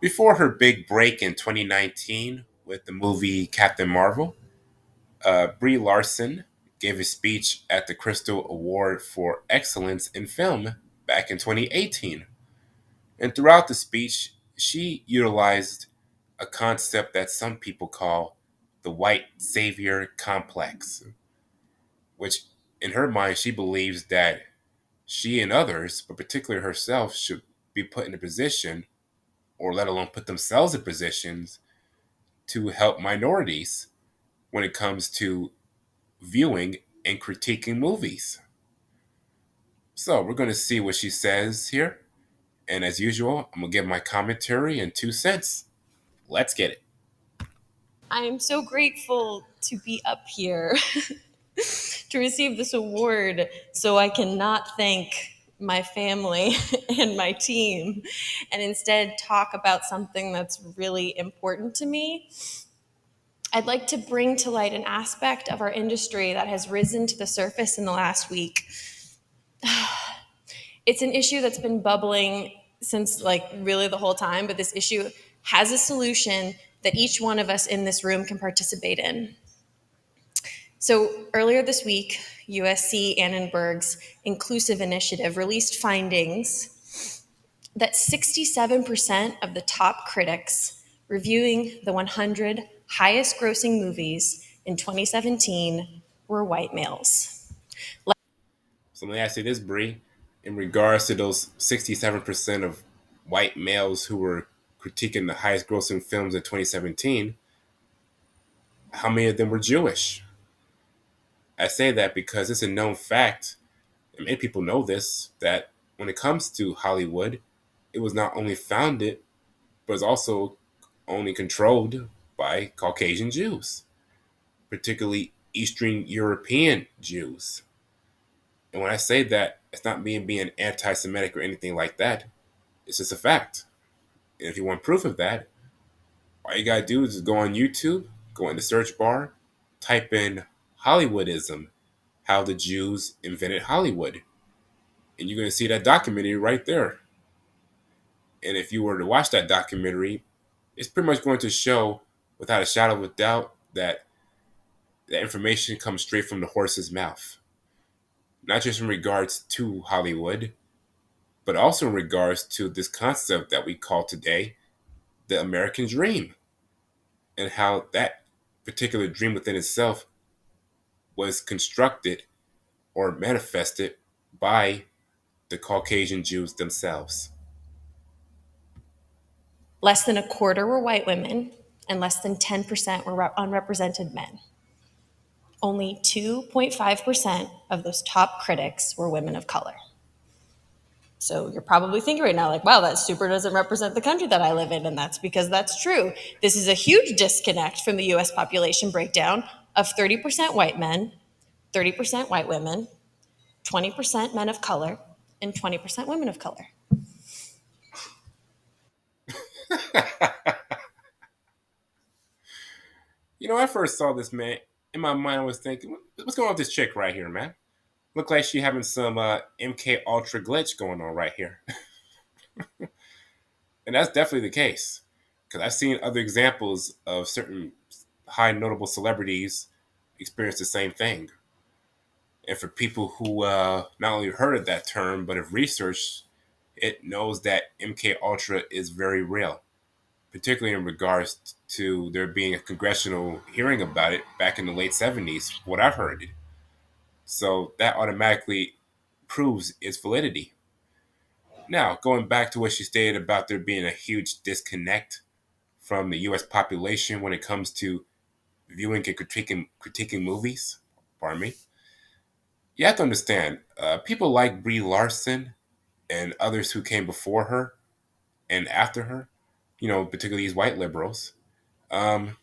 Before her big break in 2019 with the movie Captain Marvel, Brie Larson gave a speech at the Crystal Award for Excellence in Film back in 2018. And throughout the speech, she utilized a concept that some people call the white savior complex, which in her mind, she believes that she and others, but particularly herself, should be put in a position, or let alone put themselves in positions, to help minorities when it comes to viewing and critiquing movies. So we're going to see what she says here. And as usual, I'm going to give my commentary in 2 cents. Let's get it. I'm so grateful to be up here to receive this award so I cannot thank my family and my team and instead talk about something that's really important to me. I'd like to bring to light an aspect of our industry that has risen to the surface in the last week. It's an issue that's been bubbling since like really the whole time, but this issue has a solution that each one of us in this room can participate in. So earlier this week, USC Annenberg's Inclusive Initiative released findings that 67% of the top critics reviewing the 100 highest grossing movies in 2017 were white males. So let me ask you this, Bree. In regards to those 67% of white males who were critiquing the highest grossing films in 2017, how many of them were Jewish? I say that because it's a known fact, and many people know this, that when it comes to Hollywood, it was not only founded, but it's also only controlled by Caucasian Jews, particularly Eastern European Jews. And when I say that, it's not me being anti Semitic or anything like that. It's just a fact. And if you want proof of that, all you gotta do is just go on YouTube, go in the search bar, type in Hollywoodism, how the Jews invented Hollywood. And you're gonna see that documentary right there. And if you were to watch that documentary, it's pretty much going to show, without a shadow of a doubt, that the information comes straight from the horse's mouth. Not just in regards to Hollywood, but also in regards to this concept that we call today the American dream, and how that particular dream within itself was constructed or manifested by the Caucasian Jews themselves. Less than a quarter were white women, and less than 10% were unrepresented men. Only 2.5% of those top critics were women of color. So you're probably thinking right now, like, wow, that super doesn't represent the country that I live in. And that's because that's true. This is a huge disconnect from the US population breakdown of 30% white men, 30% white women, 20% men of color, and 20% women of color. I first saw this, man. In my mind, I was thinking, what's going on with this chick right here, man? Look like she having some MK Ultra glitch going on right here. And that's definitely the case. Because I've seen other examples of certain high notable celebrities experience the same thing. And for people who not only heard of that term, but have researched it, knows that MK Ultra is very real, particularly in regards to there being a congressional hearing about it back in the late 70s, what I've heard. So that automatically proves its validity. Now, going back to what she stated about there being a huge disconnect from the US population when it comes to viewing and critiquing movies, pardon me, you have to understand, people like Brie Larson and others who came before her and after her, particularly these white liberals, um,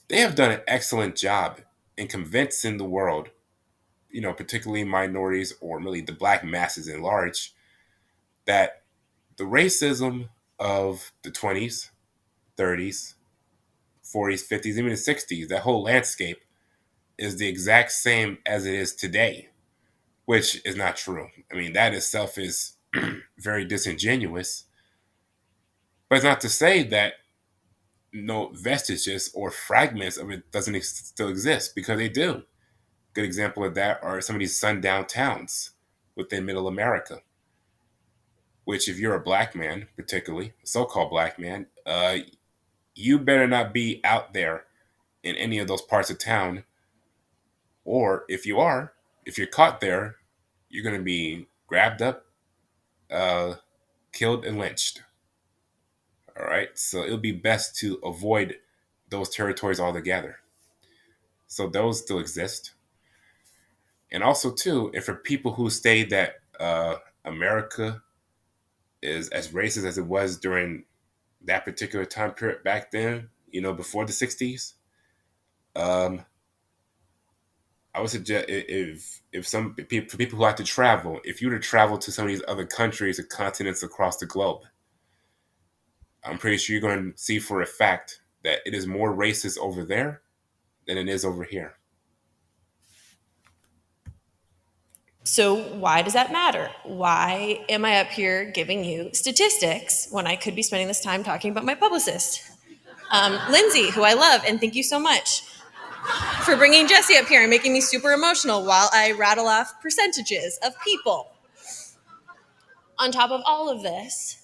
they have done an excellent job in convincing the world, particularly minorities or really the black masses in large, that the racism of the 20s, 30s, 40s, 50s, even the 60s, that whole landscape is the exact same as it is today, which is not true. I mean, that itself is very disingenuous. But it's not to say that no vestiges or fragments of it doesn't still exist, because they do. Good example of that are some of these sundown towns within Middle America, which, if you're a black man, particularly a so-called black man, you better not be out there in any of those parts of town, or if you are, if you're caught there, you're going to be grabbed up, uh, killed, and lynched. All right, so it'll be best to avoid those territories altogether. So those still exist. And also, too, if for people who say that America is as racist as it was during that particular time period back then, before the 60s, um, I would suggest, if some people, for people who like to travel, if you were to travel to some of these other countries or continents across the globe, I'm pretty sure you're going to see for a fact that it is more racist over there than it is over here. So, why does that matter? Why am I up here giving you statistics when I could be spending this time talking about my publicist, Lindsay, who I love, and thank you so much for bringing Jesse up here and making me super emotional while I rattle off percentages of people. On top of all of this,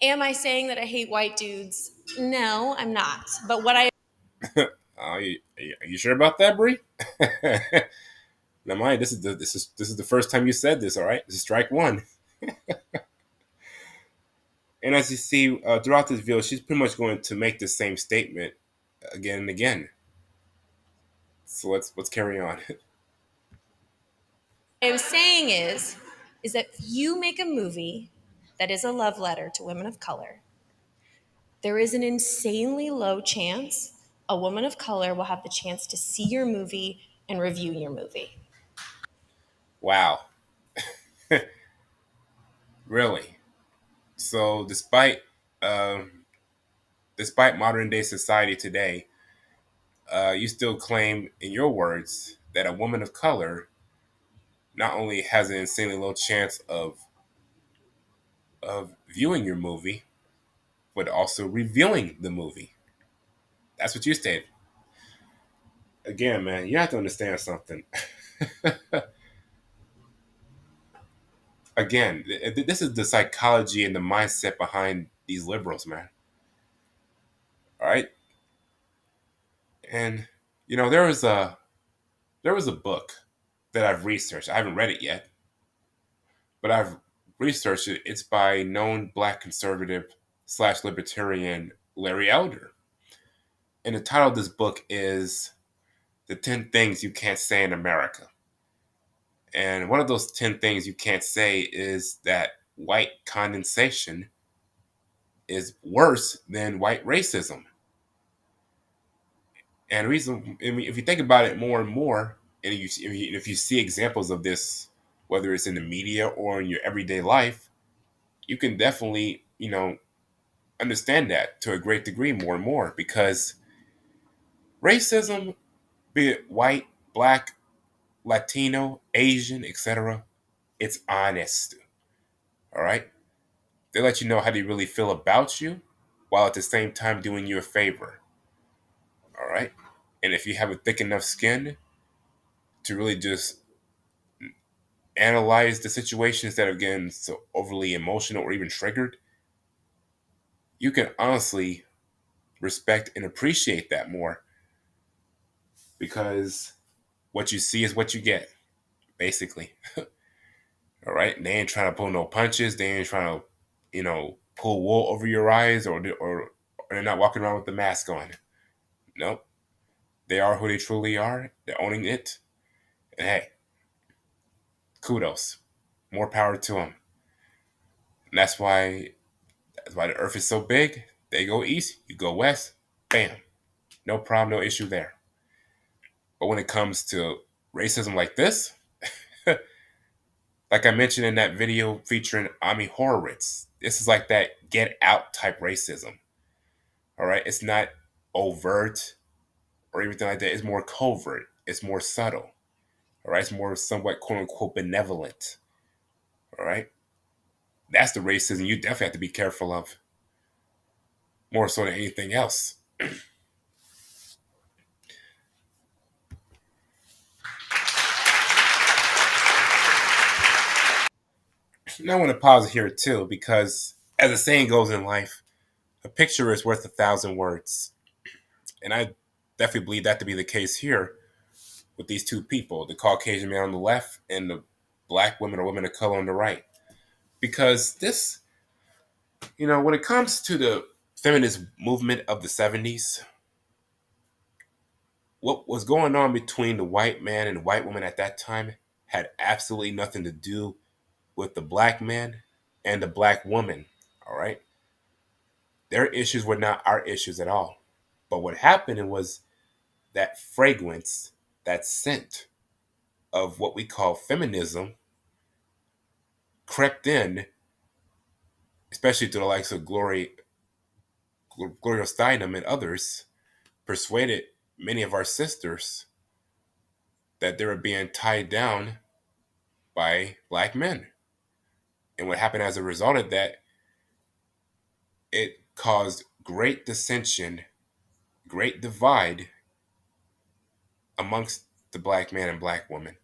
am I saying that I hate white dudes? No, I'm not. But what I Are you sure about that, Brie? Now, mind, this is the first time you said this. All right, this is strike one. And as you see throughout this video, she's pretty much going to make the same statement again and again. So let's carry on. am saying is that if you make a movie that is a love letter to women of color, there is an insanely low chance a woman of color will have the chance to see your movie and review your movie. Wow, really? So despite modern day society today, you still claim, in your words, that a woman of color not only has an insanely low chance of viewing your movie, but also reviewing the movie. That's what you stated. Again, man, you have to understand something. Again, this is the psychology and the mindset behind these liberals, man. All right, and there was a book that I've researched. I haven't read it yet, but I've researched it. It's by known Black conservative slash libertarian Larry Elder, and the title of this book is "The 10 Things You Can't Say in America." And one of those 10 things you can't say is that white condensation is worse than white racism. And the reason, I mean, if you think about it more and more, and if you see examples of this, whether it's in the media or in your everyday life, you can definitely, understand that to a great degree more and more, because racism, be it white, black, Latino, Asian, etc., it's honest. All right. They let you know how they really feel about you, while at the same time doing you a favor. All right. And if you have a thick enough skin to really just analyze the situation instead of getting so overly emotional or even triggered, you can honestly respect and appreciate that more, because what you see is what you get, basically. All right. They ain't trying to pull no punches. They ain't trying to, pull wool over your eyes, or they're not walking around with the mask on. Nope. They are who they truly are. They're owning it. And hey, kudos. More power to them. And that's why the earth is so big. They go east, you go west. Bam. No problem, no issue there. But when it comes to racism like this, like I mentioned in that video featuring Ami Horowitz, this is like that get out type racism. All right. It's not overt or anything like that. It's more covert. It's more subtle. All right. It's more somewhat quote unquote benevolent. All right. That's the racism you definitely have to be careful of. more so than anything else. And I want to pause here too, because as the saying goes in life, a picture is worth 1,000 words. And I definitely believe that to be the case here with these two people, the Caucasian man on the left and the black women or women of color on the right. Because this, when it comes to the feminist movement of the 70s, what was going on between the white man and the white woman at that time had absolutely nothing to do with the black man and the black woman. All right. Their issues were not our issues at all. But what happened was that fragrance, that scent of what we call feminism crept in, especially to the likes of Gloria Steinem and others, persuaded many of our sisters that they were being tied down by black men. And what happened as a result of that, it caused great dissension, great divide amongst the black man and black woman,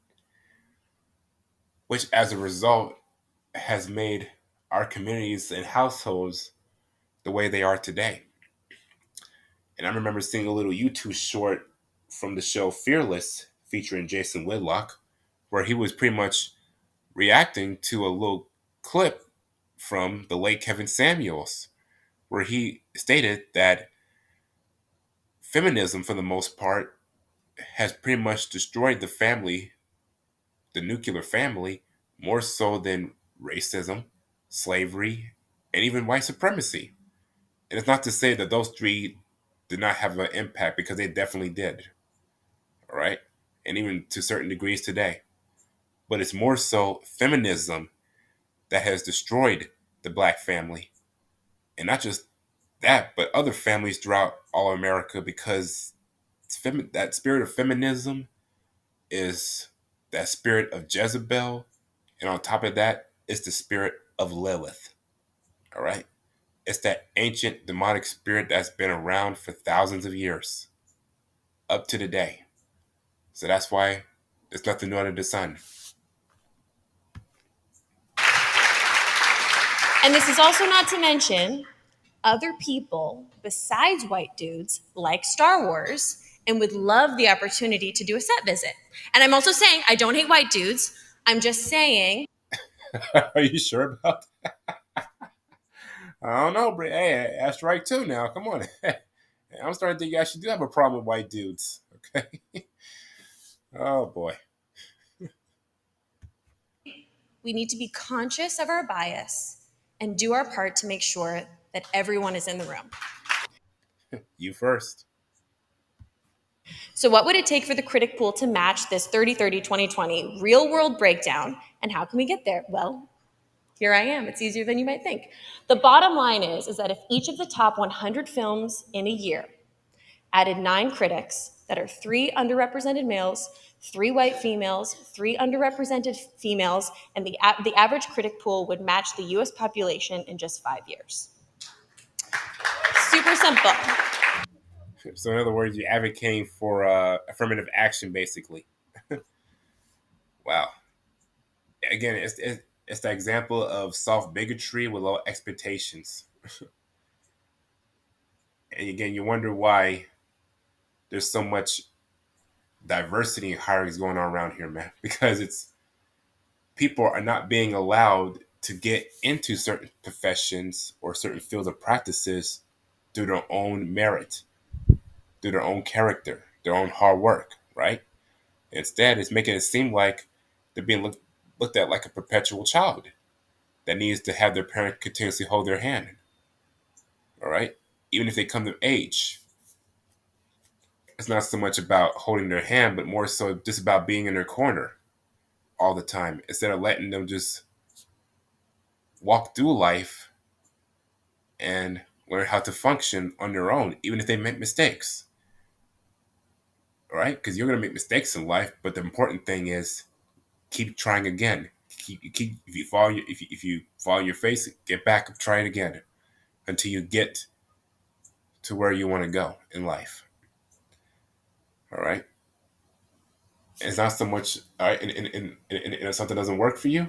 which as a result has made our communities and households the way they are today. And I remember seeing a little YouTube short from the show Fearless featuring Jason Whitlock, where he was pretty much reacting to a little clip from the late Kevin Samuels, where he stated that feminism, for the most part, has pretty much destroyed the family, the nuclear family, more so than racism, slavery, and even white supremacy. And it's not to say that those three did not have an impact, because they definitely did, all right? And even to certain degrees today. But it's more so feminism that has destroyed the black family. And not just that, but other families throughout all America, because that spirit of feminism is that spirit of Jezebel. And on top of that, it's the spirit of Lilith. All right? It's that ancient demonic spirit that's been around for thousands of years up to today. So that's why there's nothing new under the sun. And this is also not to mention other people besides white dudes like Star Wars and would love the opportunity to do a set visit. And I'm also saying I don't hate white dudes. I'm just saying Are you sure about that? I don't know, Brie. Hey, that's right too now. Come on. I'm starting to think you actually do have a problem with white dudes. Okay. Oh boy. we need to be conscious of our bias and do our part to make sure that everyone is in the room. You first. So, what would it take for the critic pool to match this 30-30-2020 real world breakdown? And how can we get there? Well, here I am. It's easier than you might think. The bottom line is that if each of the top 100 films in a year added 9 critics that are 3 underrepresented males, 3 white females, 3 underrepresented females, and the average critic pool would match the US population in just 5 years. Super simple. So in other words, you're advocating for affirmative action, basically. Wow. Again, it's the example of soft bigotry with low expectations. And again, you wonder why there's so much diversity and hirings going on around here, man. Because it's people are not being allowed to get into certain professions or certain fields of practices through their own merit, through their own character, their own hard work, right? Instead, it's making it seem like they're being looked at like a perpetual child that needs to have their parent continuously hold their hand, all right? Even if they come to age, it's not so much about holding their hand, but more so just about being in their corner all the time, instead of letting them just walk through life and learn how to function on their own, even if they make mistakes. All right, because you're gonna make mistakes in life, but the important thing is keep trying again. Keep if you fall if you fall on your face, get back up, try it again until you get to where you want to go in life. All right. It's not so much, all right, and if something doesn't work for you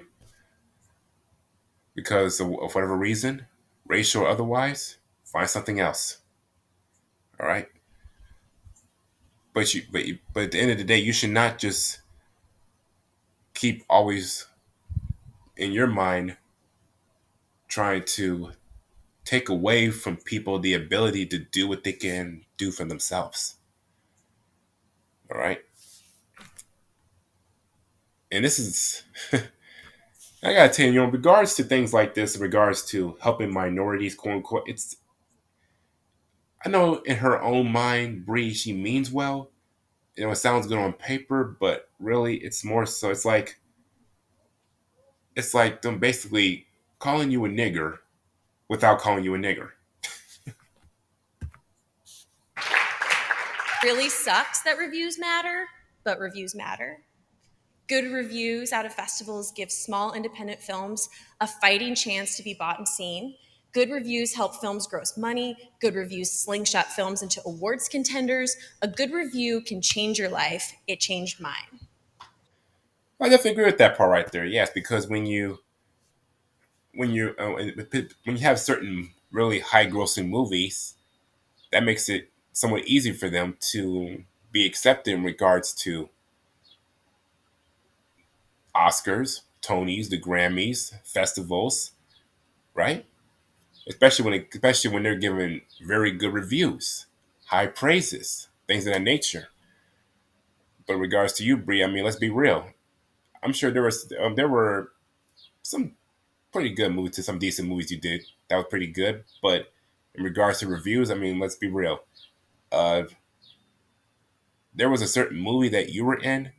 because of whatever reason, racial or otherwise, find something else. All right. But at the end of the day, you should not just keep always in your mind trying to take away from people the ability to do what they can do for themselves. All right. And this is, I gotta tell you, in regards to things like this, in regards to helping minorities, quote unquote, it's, I know in her own mind, Bree, she means well. It sounds good on paper, but really, it's more so. It's like them basically calling you a nigger without calling you a nigger. Really sucks that reviews matter, but reviews matter. Good reviews out of festivals give small independent films a fighting chance to be bought and seen. Good reviews help films gross money. Good reviews slingshot films into awards contenders. A good review can change your life. It changed mine. I definitely agree with that part right there. Yes, because when you have certain really high grossing movies, that makes it somewhat easy for them to be accepted in regards to Oscars, Tonys, the Grammys, festivals, right? Especially when they're given very good reviews, high praises, things of that nature. But in regards to you, Brie, I mean, let's be real. I'm sure there were some pretty good movies, some decent movies you did that was pretty good. But in regards to reviews, I mean, let's be real. Uh, there was a certain movie that you were in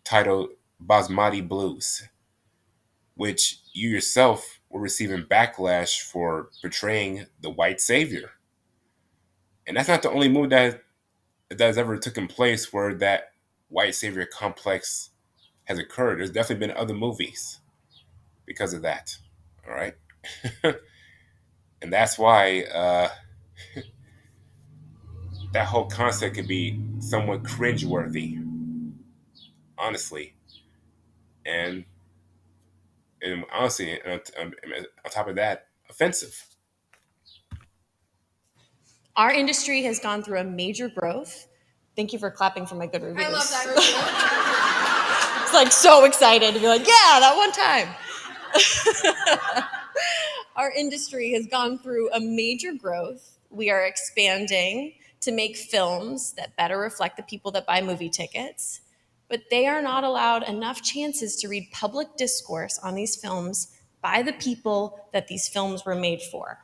titled Basmati Blues, which you yourself were receiving backlash for portraying the white savior. And that's not the only movie that has ever taken place where that white savior complex has occurred. There's definitely been other movies because of that. All right. And that's why that whole concept can be somewhat cringeworthy, honestly. And, and honestly, on top of that, offensive. Our industry has gone through a major growth. Thank you for clapping for my good reviews. I love that review. It's like so excited to be like, yeah, that one time. Our industry has gone through a major growth. We are expanding to make films that better reflect the people that buy movie tickets, but they are not allowed enough chances to read public discourse on these films by the people that these films were made for.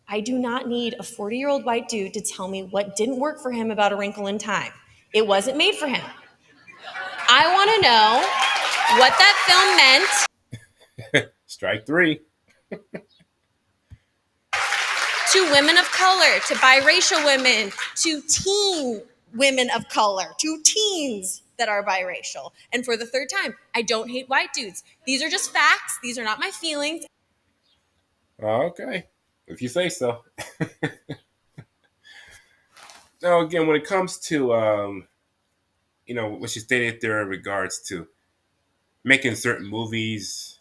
I do not need a 40-year-old white dude to tell me what didn't work for him about A Wrinkle in Time. It wasn't made for him. I want to know what that film meant Strike three. to women of color, to biracial women, to teen women of color, to teens that are biracial. And for the third time, I don't hate white dudes. These are just facts. These are not my feelings. Okay. If you say so. Now, again, when it comes to, what you stated there in regards to making certain movies,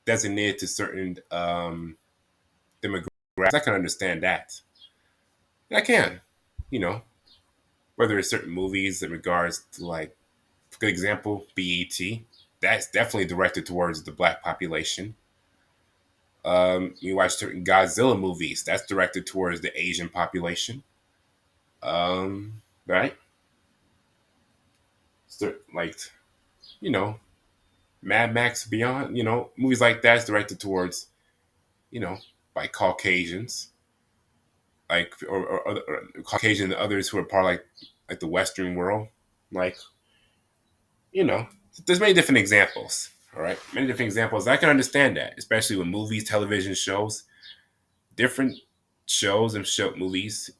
designated to certain demographics, I can understand that. I can, you know, whether it's certain movies in regards to, like, for good example, BET, that's definitely directed towards the black population. You watch certain Godzilla movies, that's directed towards the Asian population. Right? Like, you know, Mad Max Beyond, movies like that's directed towards, you know, like Caucasians, like or Caucasian and others who are part of like the Western world. Like, you know, there's many different examples. All right, many different examples. I can understand that, especially with movies, television shows, different shows and show movies.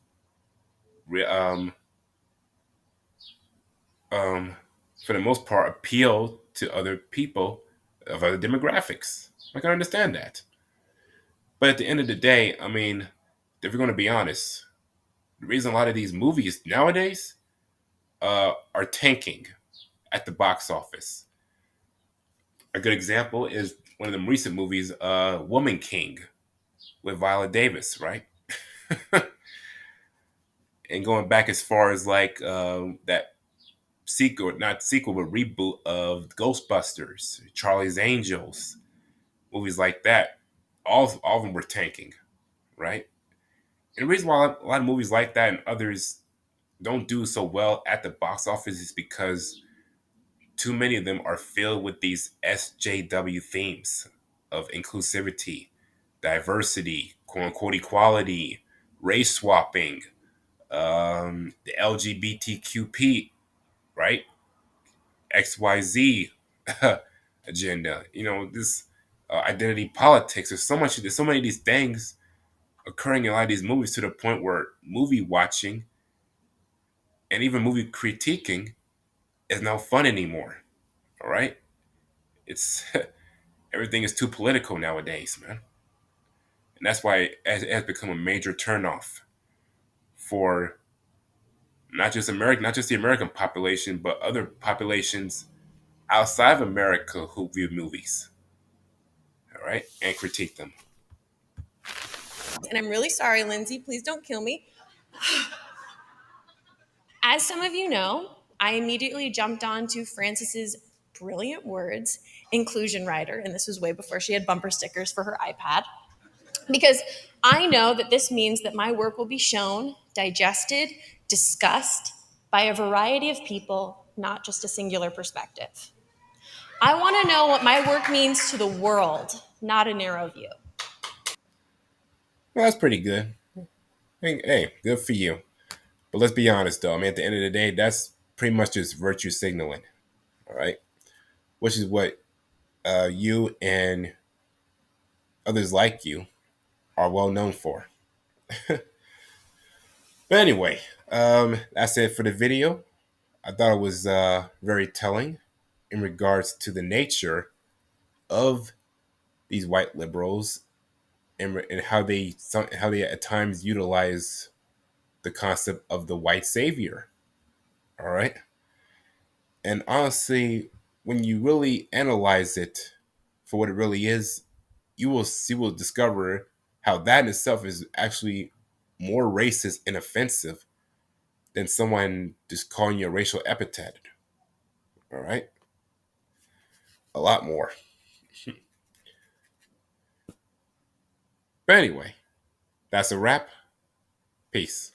re- Um, um, for the most part, appeal to other people of other demographics. I can understand that. But at the end of the day, I mean, if we're going to be honest, the reason a lot of these movies nowadays are tanking at the box office. A good example is one of the recent movies, Woman King, with Viola Davis, right? And going back as far as like that sequel, not sequel, but reboot of Ghostbusters, Charlie's Angels, movies like that. All of them were tanking, right? And the reason why a lot of movies like that and others don't do so well at the box office is because too many of them are filled with these SJW themes of inclusivity, diversity, quote unquote equality, race swapping, the LGBTQP, right? XYZ agenda. You know, this identity politics. There's so many of these things occurring in a lot of these movies to the point where movie watching and even movie critiquing is now fun anymore. All right, it's everything is too political nowadays, man, and that's why it has become a major turnoff for not just the American population, but other populations outside of America who view movies, all right, and critique them. And I'm really sorry, Lindsay, please don't kill me. As some of you know, I immediately jumped onto Frances's brilliant words, inclusion writer, and this was way before she had bumper stickers for her iPad, because I know that this means that my work will be shown, digested, discussed by a variety of people, not just a singular perspective. I want to know what my work means to the world, not a narrow view. Well, that's pretty good. Hey, good for you. But let's be honest, though. I mean, at the end of the day, that's pretty much just virtue signaling, all right? Which is what you and others like you are well known for. But anyway, that's it for the video. I thought it was very telling in regards to the nature of these white liberals and how they at times utilize the concept of the white savior. All right, and honestly, when you really analyze it for what it really is, you will discover how that in itself is actually more racist and offensive than someone just calling you a racial epithet. All right, a lot more. But anyway, that's a wrap. Peace.